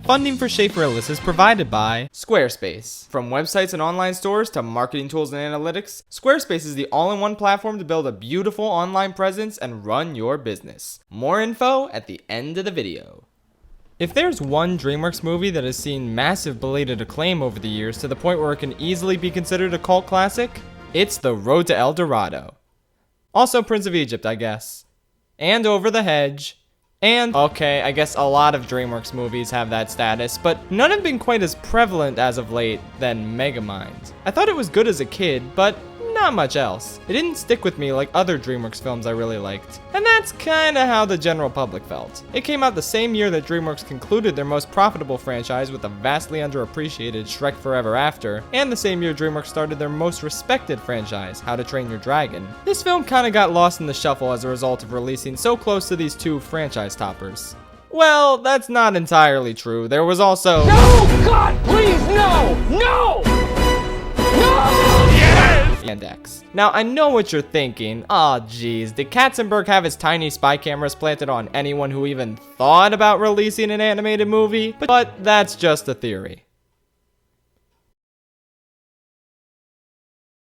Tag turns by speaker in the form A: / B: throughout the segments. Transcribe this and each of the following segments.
A: Funding for Schaefer-Ellis is provided by Squarespace. From websites and online stores to marketing tools and analytics, Squarespace is the all-in-one platform to build a beautiful online presence and run your business. More info at the end of the video. If there's one DreamWorks movie that has seen massive belated acclaim over the years to the point where it can easily be considered a cult classic, it's The Road to El Dorado. Also Prince of Egypt, I guess. And Over the Hedge. And, okay, I guess a lot of DreamWorks movies have that status, but none have been quite as prevalent as of late than Megamind. I thought it was good as a kid, but not much else. It didn't stick with me like other DreamWorks films I really liked. And that's kinda how the general public felt. It came out the same year that DreamWorks concluded their most profitable franchise with the vastly underappreciated Shrek Forever After, and the same year DreamWorks started their most respected franchise, How to Train Your Dragon. This film kinda got lost in the shuffle as a result of releasing so close to these two franchise toppers. Well, that's not entirely true. There was also—
B: No! God, please, no! No! No!
A: And X. Now, I know what you're thinking. Aw, geez, did Katzenberg have his tiny spy cameras planted on anyone who even thought about releasing an animated movie? But that's just a theory.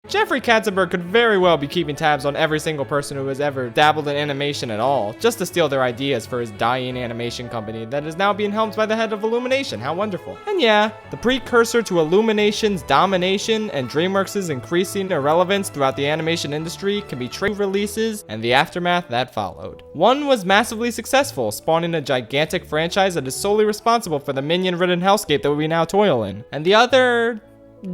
A: Jeffrey Katzenberg could very well be keeping tabs on every single person who has ever dabbled in animation at all, just to steal their ideas for his dying animation company that is now being helmed by the head of Illumination. How wonderful. And yeah, the precursor to Illumination's domination and DreamWorks' increasing irrelevance throughout the animation industry can be trade releases and the aftermath that followed. One was massively successful, spawning a gigantic franchise that is solely responsible for the minion-ridden hellscape that we now toil in. And the other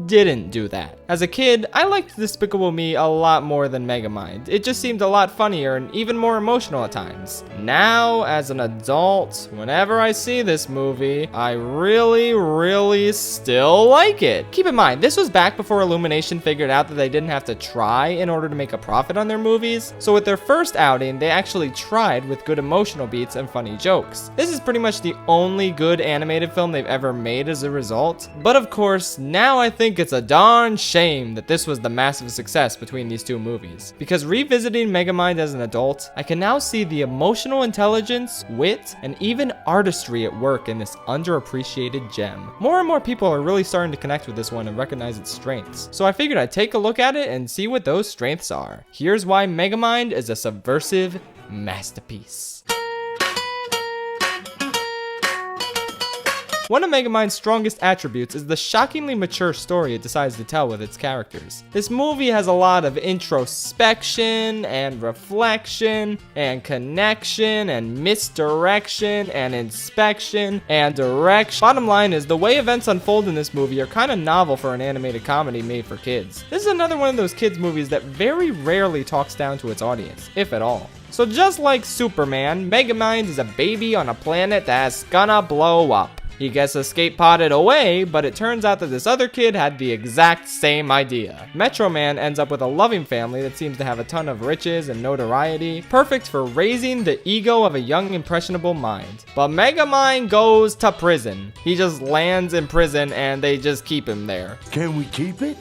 A: didn't do that. As a kid, I liked Despicable Me a lot more than Megamind. It just seemed a lot funnier and even more emotional at times. Now, as an adult, whenever I see this movie, I really still like it. Keep in mind, this was back before Illumination figured out that they didn't have to try in order to make a profit on their movies. So with their first outing, they actually tried with good emotional beats and funny jokes. This is pretty much the only good animated film they've ever made as a result. But of course, now I think it's a darn shame that this was the massive success between these two movies. Because revisiting Megamind as an adult, I can now see the emotional intelligence, wit, and even artistry at work in this underappreciated gem. More and more people are really starting to connect with this one and recognize its strengths. So I figured I'd take a look at it and see what those strengths are. Here's why Megamind is a subversive masterpiece. One of Megamind's strongest attributes is the shockingly mature story it decides to tell with its characters. This movie has a lot of introspection and reflection and connection and misdirection and inspection and direction. Bottom line is, the way events unfold in this movie are kind of novel for an animated comedy made for kids. This is another one of those kids movies that very rarely talks down to its audience, if at all. So just like Superman, Megamind is a baby on a planet that's gonna blow up. He gets escape podded away, but it turns out that this other kid had the exact same idea. Metro Man ends up with a loving family that seems to have a ton of riches and notoriety, perfect for raising the ego of a young impressionable mind. But Megamind goes to prison. He just lands in prison and they just keep him there.
C: Can we keep it?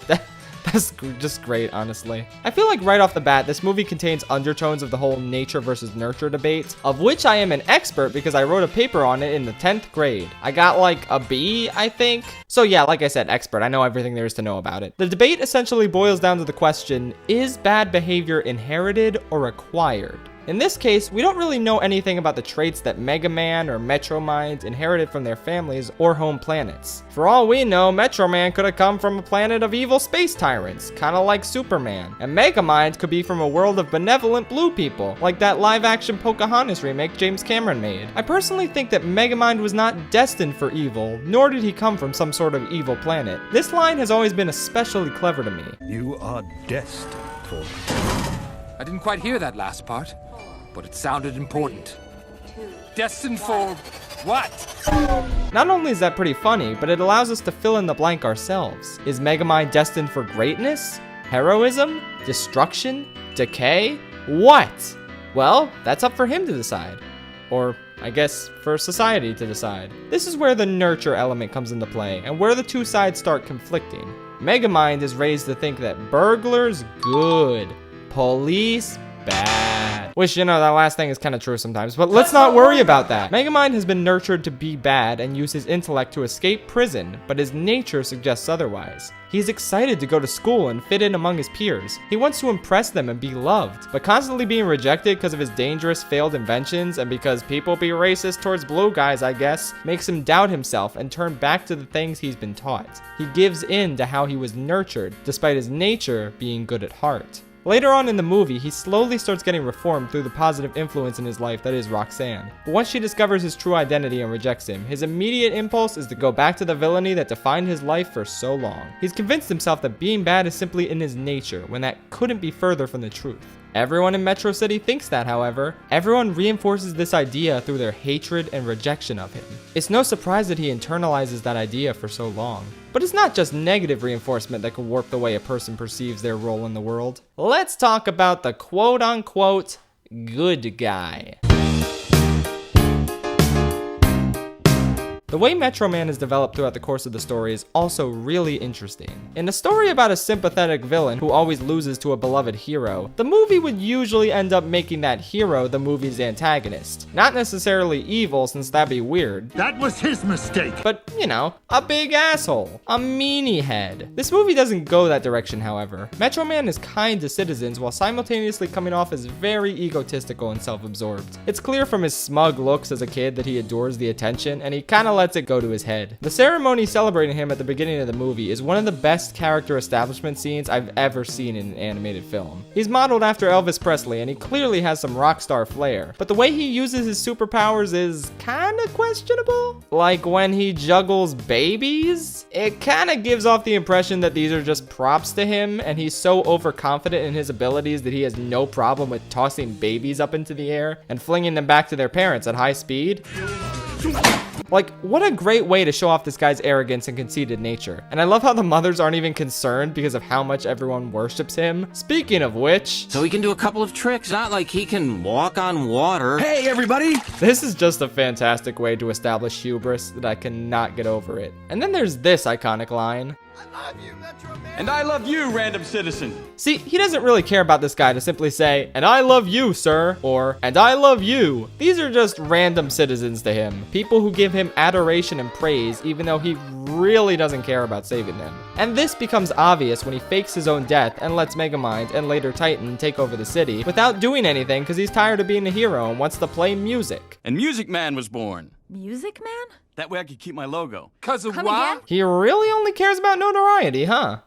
A: That's just great, honestly. I feel like right off the bat, this movie contains undertones of the whole nature versus nurture debate, of which I am an expert because I wrote a paper on it in the 10th grade. I got like a B, I think. So yeah, like I said, expert. I know everything there is to know about it. The debate essentially boils down to the question, is bad behavior inherited or acquired? In this case, we don't really know anything about the traits that Mega Man or Metro Mind inherited from their families or home planets. For all we know, Metro Man could have come from a planet of evil space tyrants, kinda like Superman. And Mega Mind could be from a world of benevolent blue people, like that live-action Pocahontas remake James Cameron made. I personally think that Megamind was not destined for evil, nor did he come from some sort of evil planet. This line has always been especially clever to me.
C: You are destined for...
B: I didn't quite hear that last part, but it sounded important. Destined for what?
A: Not only is that pretty funny, but it allows us to fill in the blank ourselves. Is Megamind destined for greatness? Heroism? Destruction? Decay? What? Well, that's up for him to decide. Or, I guess, for society to decide. This is where the nurture element comes into play, and where the two sides start conflicting. Megamind is raised to think that burglars, good. Police, bad. Which, you know, that last thing is kind of true sometimes, but let's not worry about that. Megamind has been nurtured to be bad and use his intellect to escape prison, but his nature suggests otherwise. He's excited to go to school and fit in among his peers. He wants to impress them and be loved, but constantly being rejected because of his dangerous failed inventions and because people be racist towards blue guys, I guess, makes him doubt himself and turn back to the things he's been taught. He gives in to how he was nurtured, despite his nature being good at heart. Later on in the movie, he slowly starts getting reformed through the positive influence in his life that is Roxanne. But once she discovers his true identity and rejects him, his immediate impulse is to go back to the villainy that defined his life for so long. He's convinced himself that being bad is simply in his nature, when that couldn't be further from the truth. Everyone in Metro City thinks that, however. Everyone reinforces this idea through their hatred and rejection of him. It's no surprise that he internalizes that idea for so long. But it's not just negative reinforcement that can warp the way a person perceives their role in the world. Let's talk about the quote-unquote good guy. The way Metro Man is developed throughout the course of the story is also really interesting. In a story about a sympathetic villain who always loses to a beloved hero, the movie would usually end up making that hero the movie's antagonist. Not necessarily evil, since that'd be weird.
C: That was his mistake.
A: But, you know, a big asshole. A meanie head. This movie doesn't go that direction, however. Metro Man is kind to citizens while simultaneously coming off as very egotistical and self-absorbed. It's clear from his smug looks as a kid that he adores the attention, and he kinda lets it go to his head. The ceremony celebrating him at the beginning of the movie is one of the best character establishment scenes I've ever seen in an animated film. He's modeled after Elvis Presley, and he clearly has some rock star flair, but the way he uses his superpowers is kinda questionable. Like when he juggles babies? It kinda gives off the impression that these are just props to him, and he's so overconfident in his abilities that he has no problem with tossing babies up into the air and flinging them back to their parents at high speed. Like, what a great way to show off this guy's arrogance and conceited nature. And I love how the mothers aren't even concerned because of how much everyone worships him. Speaking of which...
D: So he can do a couple of tricks, not like he can walk on water.
C: Hey, everybody!
A: This is just a fantastic way to establish hubris that I cannot get over it. And then there's this iconic line.
E: And I love you, random citizen.
A: See, he doesn't really care about this guy to simply say, and I love you, sir, or, and I love you. These are just random citizens to him. People who give him adoration and praise, even though he really doesn't care about saving them. And this becomes obvious when he fakes his own death and lets Megamind and later Titan take over the city without doing anything because he's tired of being a hero and wants to play music.
E: And Music Man was born.
F: Music Man?
E: That way I could keep my logo.
B: 'Cause of
F: Come
B: what?
F: again?
A: He really only cares about notoriety, huh?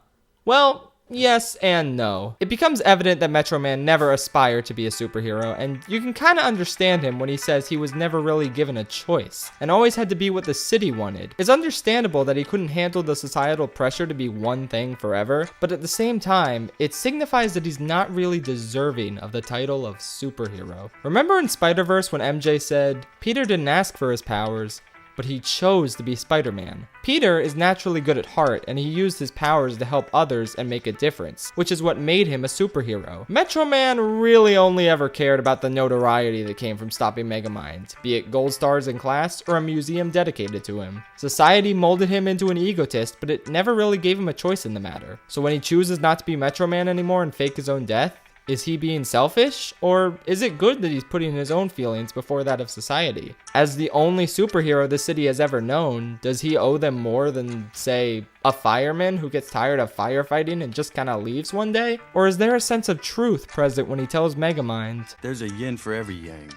A: Well, yes and no. It becomes evident that Metro Man never aspired to be a superhero, and you can kinda understand him when he says he was never really given a choice, and always had to be what the city wanted. It's understandable that he couldn't handle the societal pressure to be one thing forever, but at the same time, it signifies that he's not really deserving of the title of superhero. Remember in Spider-Verse when MJ said, Peter didn't ask for his powers, but he chose to be Spider-Man. Peter is naturally good at heart, and he used his powers to help others and make a difference, which is what made him a superhero. Metro Man really only ever cared about the notoriety that came from stopping Megamind, be it gold stars in class or a museum dedicated to him. Society molded him into an egotist, but it never really gave him a choice in the matter. So when he chooses not to be Metro Man anymore and fake his own death, is he being selfish, or is it good that he's putting his own feelings before that of society? As the only superhero the city has ever known, does he owe them more than, say, a fireman who gets tired of firefighting and just kind of leaves one day? Or is there a sense of truth present when he tells Megamind,
E: There's a yin for every yang.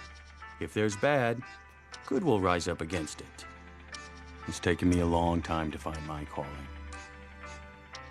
E: If there's bad, good will rise up against it. It's taken me a long time to find my calling.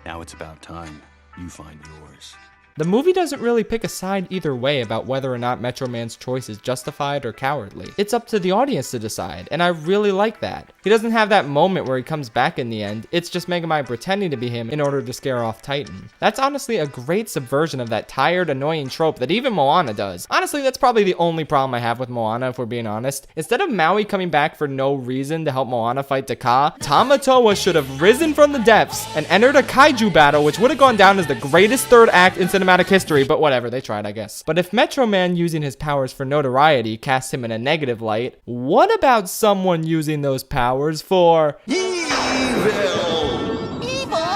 E: Now it's about time you find yours.
A: The movie doesn't really pick a side either way about whether or not Metro Man's choice is justified or cowardly. It's up to the audience to decide, and I really like that. He doesn't have that moment where he comes back in the end, it's just Megamind pretending to be him in order to scare off Titan. That's honestly a great subversion of that tired, annoying trope that even Moana does. Honestly, that's probably the only problem I have with Moana, if we're being honest. Instead of Maui coming back for no reason to help Moana fight Taka, Tamatoa should have risen from the depths and entered a kaiju battle, which would have gone down as the greatest third act in cinematic history, but whatever, they tried, I guess. But if Metro Man using his powers for notoriety casts him in a negative light, what about someone using those powers for
C: Evil!
F: Evil?
C: Evil?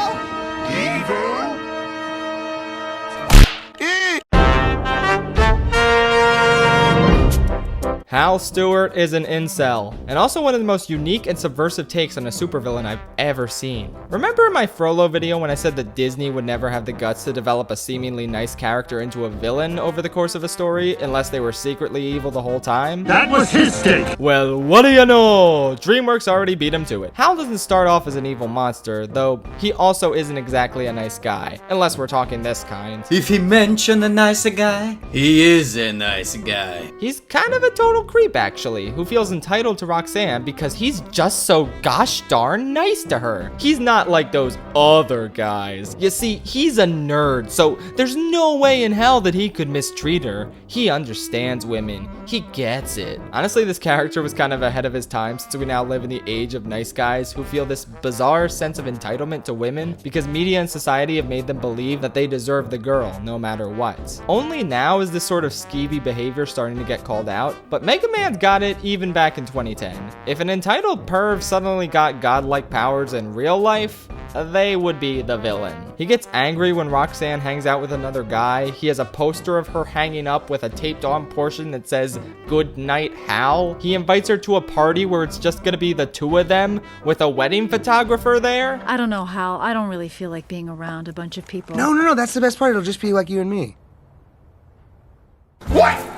A: Hal Stewart is an incel, and also one of the most unique and subversive takes on a supervillain I've ever seen. Remember in my Frollo video when I said that Disney would never have the guts to develop a seemingly nice character into a villain over the course of a story unless they were secretly evil the whole time?
C: That was his stake.
A: Well, what do you know? DreamWorks already beat him to it. Hal doesn't start off as an evil monster, though he also isn't exactly a nice guy, unless we're talking this kind.
F: If he mentioned a nice guy, he is a nice guy.
A: He's kind of a total creep, actually, who feels entitled to Roxanne because he's just so gosh darn nice to her. He's not like those other guys. You see, he's a nerd, so there's no way in hell that he could mistreat her. He understands women. He gets it. Honestly, this character was kind of ahead of his time since we now live in the age of nice guys who feel this bizarre sense of entitlement to women because media and society have made them believe that they deserve the girl no matter what. Only now is this sort of skeevy behavior starting to get called out, but Mega Man got it even back in 2010. If an entitled perv suddenly got godlike powers in real life, they would be the villain. He gets angry when Roxanne hangs out with another guy. He has a poster of her hanging up with a taped on portion that says, "Good night, Hal." He invites her to a party where it's just gonna be the two of them with a wedding photographer there.
G: I don't know, Hal. I don't really feel like being around a bunch of people.
H: No, that's the best part. It'll just be like you and me.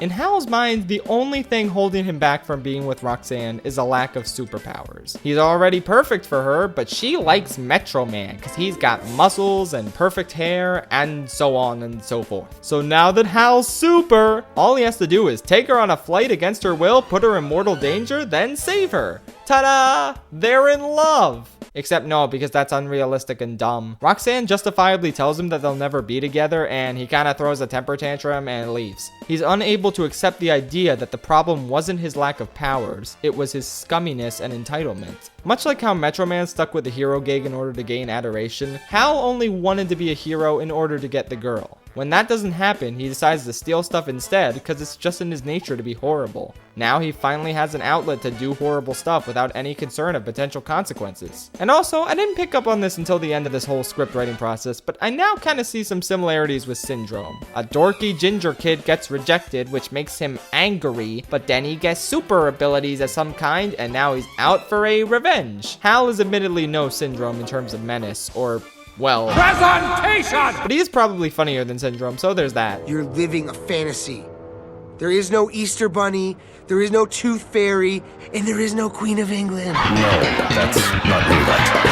A: In Hal's mind, the only thing holding him back from being with Roxanne is a lack of superpowers. He's already perfect for her, but she likes Metro Man because he's got muscles and perfect hair and so on and so forth. So now that Hal's super, all he has to do is take her on a flight against her will, put her in mortal danger, then save her. Ta-da! They're in love! Except no, because that's unrealistic and dumb. Roxanne justifiably tells him that they'll never be together, and he kind of throws a temper tantrum and leaves. He's unable to accept the idea that the problem wasn't his lack of powers, it was his scumminess and entitlement. Much like how Metro Man stuck with the hero gig in order to gain adoration, Hal only wanted to be a hero in order to get the girl. When that doesn't happen, he decides to steal stuff instead because it's just in his nature to be horrible. Now he finally has an outlet to do horrible stuff without any concern of potential consequences. And also, I didn't pick up on this until the end of this whole script writing process, but I now kind of see some similarities with Syndrome. A dorky ginger kid gets rejected, which makes him angry, but then he gets super abilities of some kind, and now he's out for a revenge. Hal is admittedly no Syndrome in terms of menace, or well,
B: Presentation!
A: but he is probably funnier than Syndrome, so there's that.
H: You're living a fantasy. There is no Easter Bunny, there is no Tooth Fairy, and there is no Queen of England.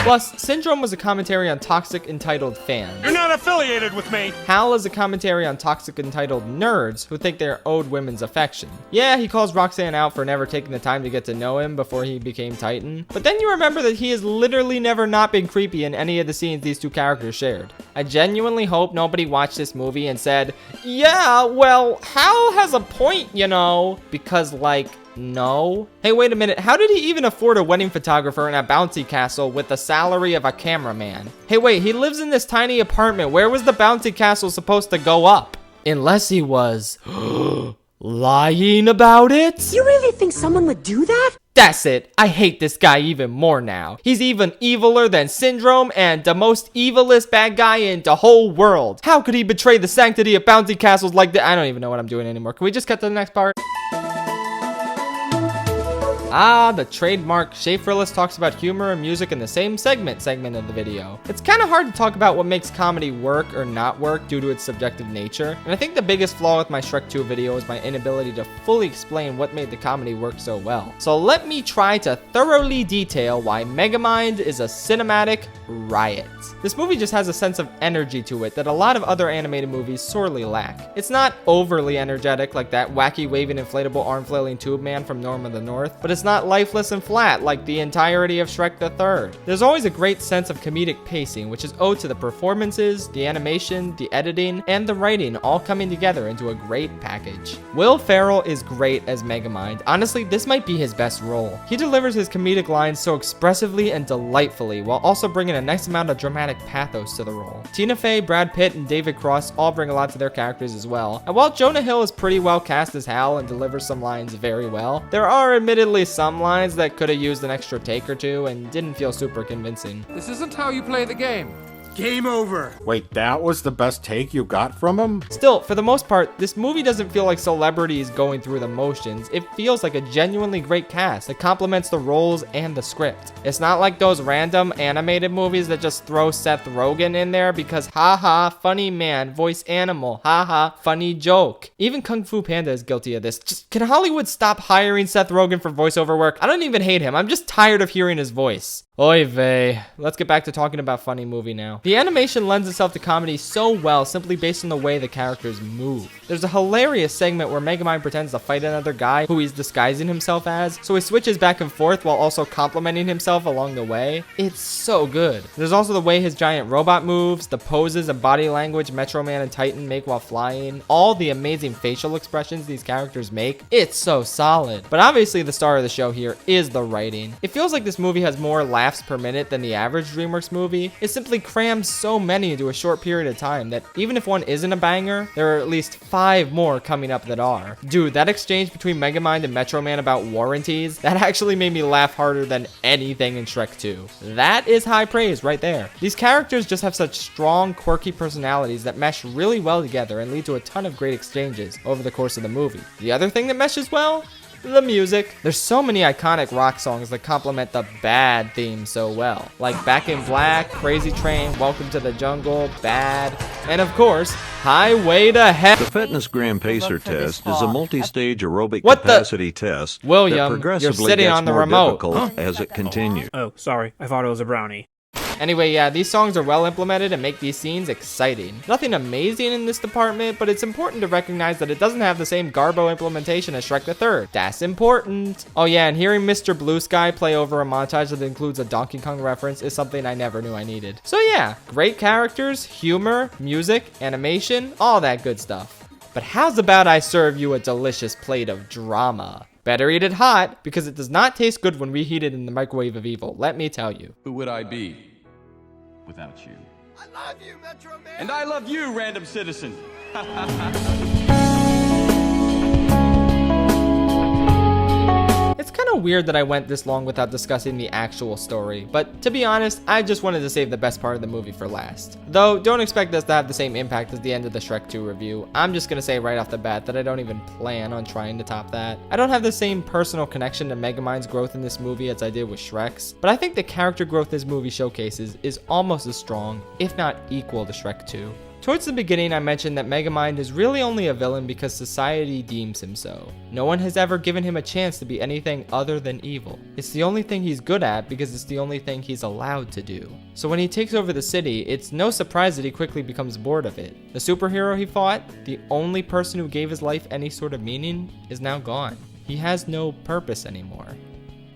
A: Plus, Syndrome was a commentary on toxic, entitled fans.
C: You're not affiliated with me.
A: Hal is a commentary on toxic, entitled nerds who think they're owed women's affection. Yeah, he calls Roxanne out for never taking the time to get to know him before he became Titan. But then you remember that he has literally never not been creepy in any of the scenes these two characters shared. I genuinely hope nobody watched this movie and said, yeah, well, Hal has a point, you know, because like, no. Hey, wait a minute. How did he even afford a wedding photographer in a bouncy castle with the salary of a cameraman? Hey, wait, he lives in this tiny apartment. Where was the bouncy castle supposed to go up? Unless he was lying about it?
I: You really think someone would do that?
A: That's it. I hate this guy even more now. He's even eviler than Syndrome and the most evilest bad guy in the whole world. How could he betray the sanctity of bouncy castles like that? I don't even know what I'm doing anymore. Can we just cut to the next part? Ah, the trademark Schaeferless talks about humor and music in the same segment of the video. It's kind of hard to talk about what makes comedy work or not work due to its subjective nature, and I think the biggest flaw with my Shrek 2 video is my inability to fully explain what made the comedy work so well. So let me try to thoroughly detail why Megamind is a cinematic riot. This movie just has a sense of energy to it that a lot of other animated movies sorely lack. It's not overly energetic like that wacky waving inflatable arm flailing tube man from Norm of the North, but it's not lifeless and flat like the entirety of Shrek the Third. There's always a great sense of comedic pacing, which is owed to the performances, the animation, the editing, and the writing all coming together into a great package. Will Ferrell is great as Megamind. Honestly, this might be his best role. He delivers his comedic lines so expressively and delightfully, while also bringing a nice amount of dramatic pathos to the role. Tina Fey, Brad Pitt, and David Cross all bring a lot to their characters as well. And while Jonah Hill is pretty well cast as Hal and delivers some lines very well, there are admittedly some lines that could have used an extra take or two and didn't feel super convincing.
B: This isn't how you play the game.
H: Game over.
C: Wait, that was the best take you got from him?
A: Still, for the most part, this movie doesn't feel like celebrities going through the motions. It feels like a genuinely great cast that complements the roles and the script. It's not like those random animated movies that just throw Seth Rogen in there because haha, funny man, voice animal, haha, funny joke. Even Kung Fu Panda is guilty of this. Just, can Hollywood stop hiring Seth Rogen for voiceover work? I don't even hate him. I'm just tired of hearing his voice. Oy vey. Let's get back to talking about funny movie now. The animation lends itself to comedy so well simply based on the way the characters move. There's a hilarious segment where Megamind pretends to fight another guy who he's disguising himself as, so he switches back and forth while also complimenting himself along the way. It's so good. There's also the way his giant robot moves, the poses and body language Metro Man and Titan make while flying, all the amazing facial expressions these characters make. It's so solid. But obviously the star of the show here is the writing. It feels like this movie has more laughs per minute than the average DreamWorks movie. It simply crams so many into a short period of time that even if one isn't a banger, there are at least 5 more coming up that are. Dude, that exchange between Megamind and Metro Man about warranties, that actually made me laugh harder than anything in Shrek 2. That is high praise right there. These characters just have such strong, quirky personalities that mesh really well together and lead to a ton of great exchanges over the course of the movie. The other thing that meshes well? The music. There's so many iconic rock songs that complement the bad theme so well, like Back in Black, Crazy Train, Welcome to the Jungle, Bad, and of course, Highway to Hell.
J: The Fitness Gram Pacer test is a multi-stage aerobic
A: What the-
J: capacity test
A: William,
J: that
A: you're
J: progressively
A: sitting
J: gets
A: on the
J: more
A: remote.
J: difficult as it continues.
C: Oh, sorry. I thought it was a brownie.
A: Anyway, yeah, these songs are well implemented and make these scenes exciting. Nothing amazing in this department, but it's important to recognize that it doesn't have the same garbo implementation as Shrek the Third. That's important. Oh yeah, and hearing Mr. Blue Sky play over a montage that includes a Donkey Kong reference is something I never knew I needed. So yeah, great characters, humor, music, animation, all that good stuff. But how's about I serve you a delicious plate of drama? Better eat it hot, because it does not taste good when reheated in the microwave of evil, let me tell you.
E: Who would I be without you?
H: I love you, Metro Man.
E: And I love you, random citizen.
A: It's kind of weird that I went this long without discussing the actual story, but to be honest, I just wanted to save the best part of the movie for last. Though, don't expect this to have the same impact as the end of the Shrek 2 review. I'm just gonna say right off the bat that I don't even plan on trying to top that. I don't have the same personal connection to Megamind's growth in this movie as I did with Shrek's, but I think the character growth this movie showcases is almost as strong, if not equal to Shrek 2. Towards the beginning, I mentioned that Megamind is really only a villain because society deems him so. No one has ever given him a chance to be anything other than evil. It's the only thing he's good at because it's the only thing he's allowed to do. So when he takes over the city, it's no surprise that he quickly becomes bored of it. The superhero he fought, the only person who gave his life any sort of meaning, is now gone. He has no purpose anymore.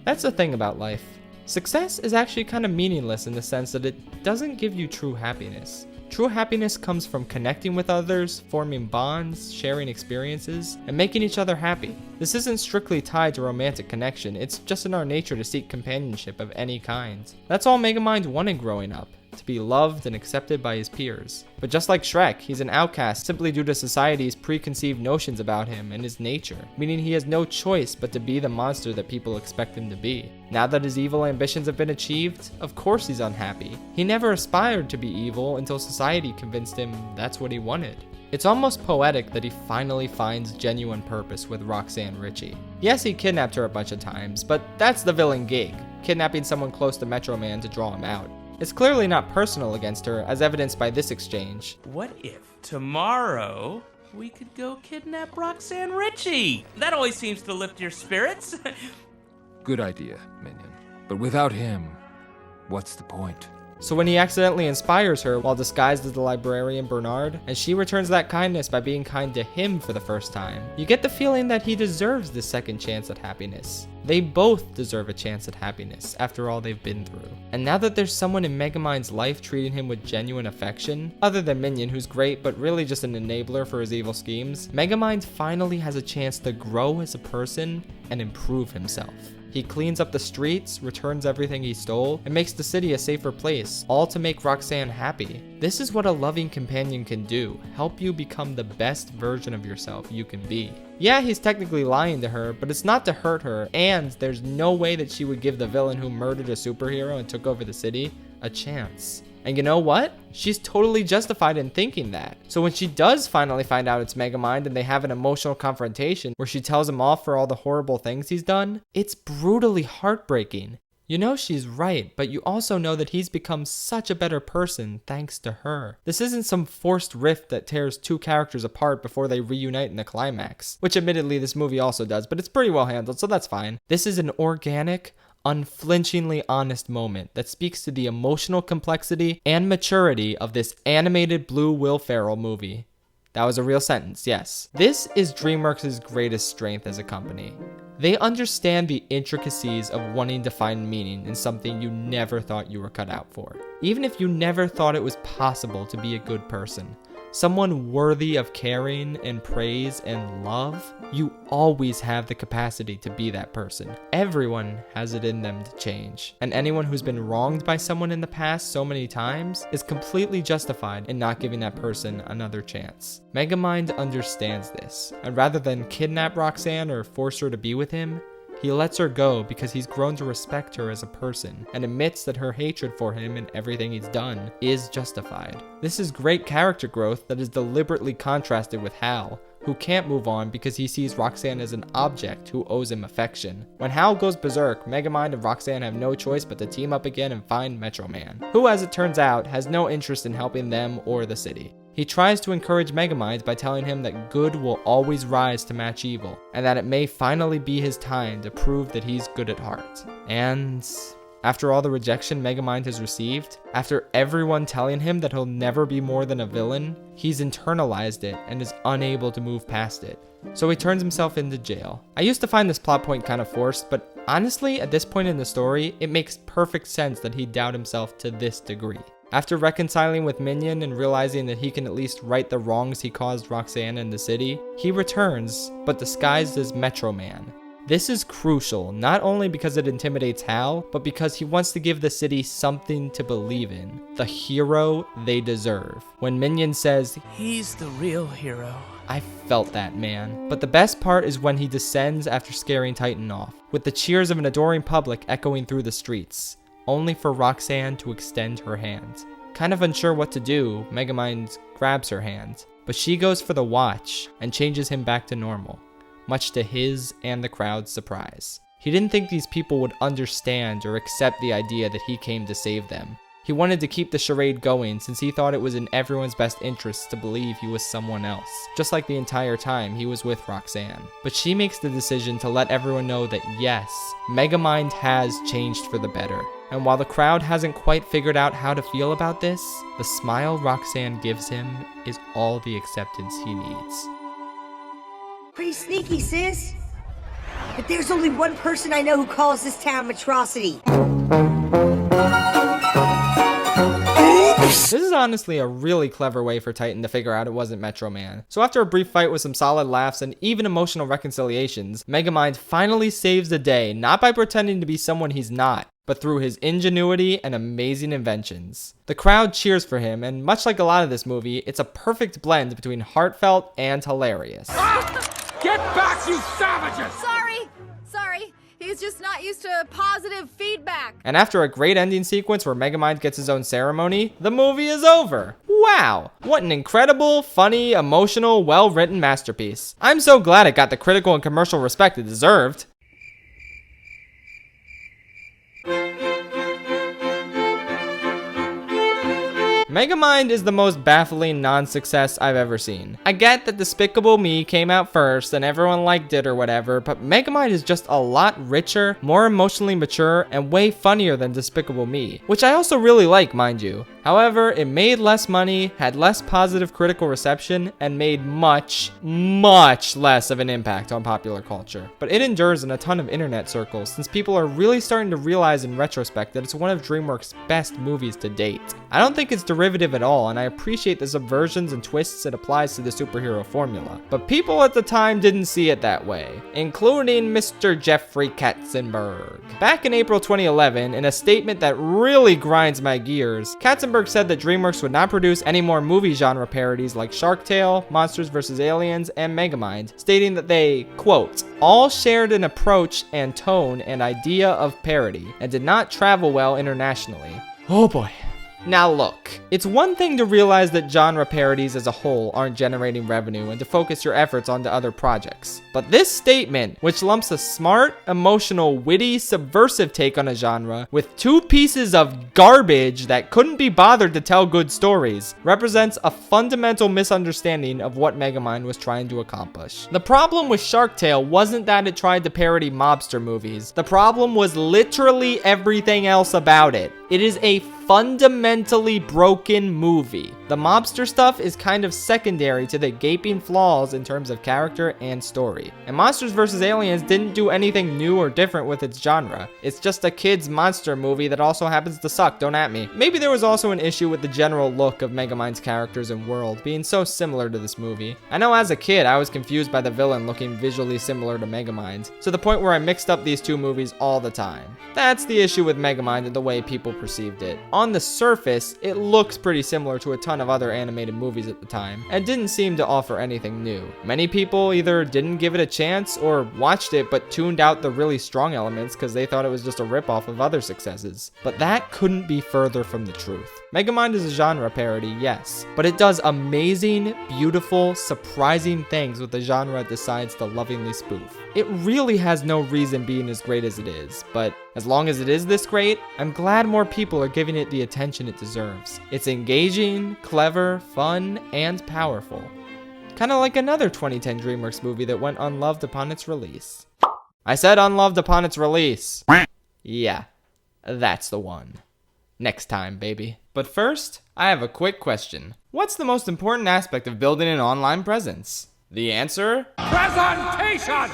A: That's the thing about life. Success is actually kind of meaningless in the sense that it doesn't give you true happiness. True happiness comes from connecting with others, forming bonds, sharing experiences, and making each other happy. This isn't strictly tied to romantic connection, it's just in our nature to seek companionship of any kind. That's all Megamind wanted growing up, to be loved and accepted by his peers. But just like Shrek, he's an outcast simply due to society's preconceived notions about him and his nature, meaning he has no choice but to be the monster that people expect him to be. Now that his evil ambitions have been achieved, of course he's unhappy. He never aspired to be evil until society convinced him that's what he wanted. It's almost poetic that he finally finds genuine purpose with Roxanne Ritchie. Yes, he kidnapped her a bunch of times, but that's the villain gig, kidnapping someone close to Metro Man to draw him out. It's clearly not personal against her, as evidenced by this exchange.
K: What if tomorrow we could go kidnap Roxanne Ritchie? That always seems to lift your spirits.
B: Good idea, Minion. But without him, what's the point?
A: So when he accidentally inspires her while disguised as the librarian Bernard, and she returns that kindness by being kind to him for the first time, you get the feeling that he deserves this second chance at happiness. They both deserve a chance at happiness after all they've been through. And now that there's someone in Megamind's life treating him with genuine affection, other than Minion, who's great but really just an enabler for his evil schemes, Megamind finally has a chance to grow as a person and improve himself. He cleans up the streets, returns everything he stole, and makes the city a safer place, all to make Roxanne happy. This is what a loving companion can do, help you become the best version of yourself you can be. Yeah, he's technically lying to her, but it's not to hurt her, and there's no way that she would give the villain who murdered a superhero and took over the city a chance. And you know what? She's totally justified in thinking that. So when she does finally find out it's Megamind and they have an emotional confrontation where she tells him off for all the horrible things he's done, it's brutally heartbreaking. You know she's right, but you also know that he's become such a better person thanks to her. This isn't some forced rift that tears two characters apart before they reunite in the climax, which admittedly this movie also does, but it's pretty well handled, so that's fine. This is an organic, unflinchingly honest moment that speaks to the emotional complexity and maturity of this animated Blue Will Ferrell movie. That was a real sentence, yes. This is DreamWorks' greatest strength as a company. They understand the intricacies of wanting to find meaning in something you never thought you were cut out for. Even if you never thought it was possible to be a good person, someone worthy of caring and praise and love, you always have the capacity to be that person. Everyone has it in them to change. And anyone who's been wronged by someone in the past so many times is completely justified in not giving that person another chance. Megamind understands this, and rather than kidnap Roxanne or force her to be with him, he lets her go because he's grown to respect her as a person and admits that her hatred for him and everything he's done is justified. This is great character growth that is deliberately contrasted with Hal, who can't move on because he sees Roxanne as an object who owes him affection. When Hal goes berserk, Megamind and Roxanne have no choice but to team up again and find Metro Man, who, as it turns out, has no interest in helping them or the city. He tries to encourage Megamind by telling him that good will always rise to match evil, and that it may finally be his time to prove that he's good at heart. And after all the rejection Megamind has received, after everyone telling him that he'll never be more than a villain, he's internalized it and is unable to move past it. So he turns himself into jail. I used to find this plot point kind of forced, but honestly, at this point in the story, it makes perfect sense that he'd doubt himself to this degree. After reconciling with Minion and realizing that he can at least right the wrongs he caused Roxanne and the city, he returns, but disguised as Metro Man. This is crucial, not only because it intimidates Hal, but because he wants to give the city something to believe in, the hero they deserve. When Minion says,
K: "He's the real hero,"
A: I felt that, man. But the best part is when he descends after scaring Titan off, with the cheers of an adoring public echoing through the streets, only for Roxanne to extend her hand. Kind of unsure what to do, Megamind grabs her hand, but she goes for the watch and changes him back to normal, much to his and the crowd's surprise. He didn't think these people would understand or accept the idea that he came to save them. He wanted to keep the charade going since he thought it was in everyone's best interest to believe he was someone else, just like the entire time he was with Roxanne. But she makes the decision to let everyone know that yes, Megamind has changed for the better. And while the crowd hasn't quite figured out how to feel about this, the smile Roxanne gives him is all the acceptance he needs.
I: Pretty sneaky, sis. But there's only one person I know who calls this town Metrocity.
A: This is honestly a really clever way for Titan to figure out it wasn't Metro Man. So after a brief fight with some solid laughs and even emotional reconciliations, Megamind finally saves the day, not by pretending to be someone he's not, but through his ingenuity and amazing inventions. The crowd cheers for him, and much like a lot of this movie, it's a perfect blend between heartfelt and hilarious.
B: Get back, you savages!
G: Sorry. He's just not used to positive feedback.
A: And after a great ending sequence where Megamind gets his own ceremony, the movie is over. Wow, what an incredible, funny, emotional, well-written masterpiece. I'm so glad it got the critical and commercial respect it deserved. Megamind is the most baffling non-success I've ever seen. I get that Despicable Me came out first and everyone liked it or whatever, but Megamind is just a lot richer, more emotionally mature, and way funnier than Despicable Me, which I also really like, mind you. However, it made less money, had less positive critical reception, and made much less of an impact on popular culture. But it endures in a ton of internet circles since people are really starting to realize in retrospect that it's one of DreamWorks' best movies to date. I don't think it's derivative at all, and I appreciate the subversions and twists it applies to the superhero formula. But people at the time didn't see it that way, including Mr. Jeffrey Katzenberg. Back in April 2011, in a statement that really grinds my gears, Katzenberg said that DreamWorks would not produce any more movie genre parodies like Shark Tale, Monsters vs. Aliens, and Megamind, stating that they, quote, all shared an approach and tone and idea of parody, and did not travel well internationally. Oh boy. Now look, it's one thing to realize that genre parodies as a whole aren't generating revenue and to focus your efforts onto other projects. But this statement, which lumps a smart, emotional, witty, subversive take on a genre with two pieces of garbage that couldn't be bothered to tell good stories, represents a fundamental misunderstanding of what Megamind was trying to accomplish. The problem with Shark Tale wasn't that it tried to parody mobster movies. The problem was literally everything else about it. It is a fundamentally broken movie. The mobster stuff is kind of secondary to the gaping flaws in terms of character and story. And Monsters vs. Aliens didn't do anything new or different with its genre. It's just a kid's monster movie that also happens to suck, don't at me. Maybe there was also an issue with the general look of Megamind's characters and world being so similar to this movie. I know as a kid I was confused by the villain looking visually similar to Megamind, to the point where I mixed up these two movies all the time. That's the issue with Megamind and the way people perceived it. On the surface, it looks pretty similar to a ton of other animated movies at the time, and didn't seem to offer anything new. Many people either didn't give it a chance or watched it but tuned out the really strong elements because they thought it was just a ripoff of other successes. But that couldn't be further from the truth. Megamind is a genre parody, yes, but it does amazing, beautiful, surprising things with the genre it decides to lovingly spoof. It really has no reason being as great as it is, but as long as it is this great, I'm glad more people are giving it the attention it deserves. It's engaging, clever, fun, and powerful. Kinda like another 2010 DreamWorks movie that went unloved upon its release. I said unloved upon its release. Yeah, that's the one. Next time, baby. But first, I have a quick question. What's the most important aspect of building an online presence? The answer? Presentation!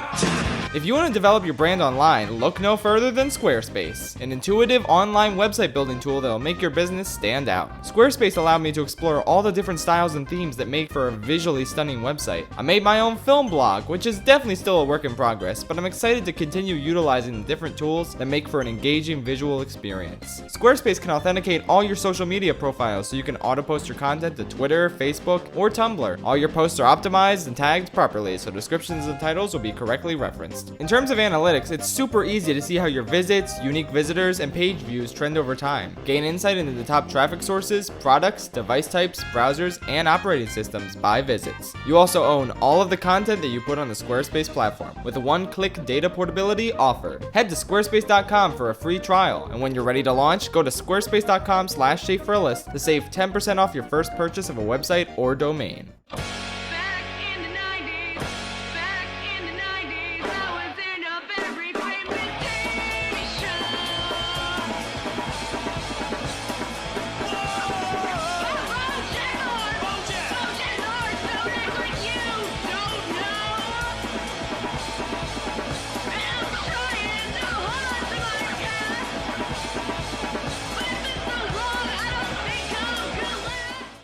A: If you want to develop your brand online, look no further than Squarespace, an intuitive online website building tool that will make your business stand out. Squarespace allowed me to explore all the different styles and themes that make for a visually stunning website. I made my own film blog, which is definitely still a work in progress, but I'm excited to continue utilizing the different tools that make for an engaging visual experience. Squarespace can authenticate all your social media profiles so you can auto-post your content to Twitter, Facebook, or Tumblr. All your posts are optimized and tagged properly, so descriptions and titles will be correctly referenced. In terms of analytics, it's super easy to see how your visits, unique visitors, and page views trend over time. Gain insight into the top traffic sources, products, device types, browsers, and operating systems by visits. You also own all of the content that you put on the Squarespace platform, with a one-click data portability offered. Head to squarespace.com for a free trial, and when you're ready to launch, go to squarespace.com/ShaeFrillis to save 10% off your first purchase of a website or domain.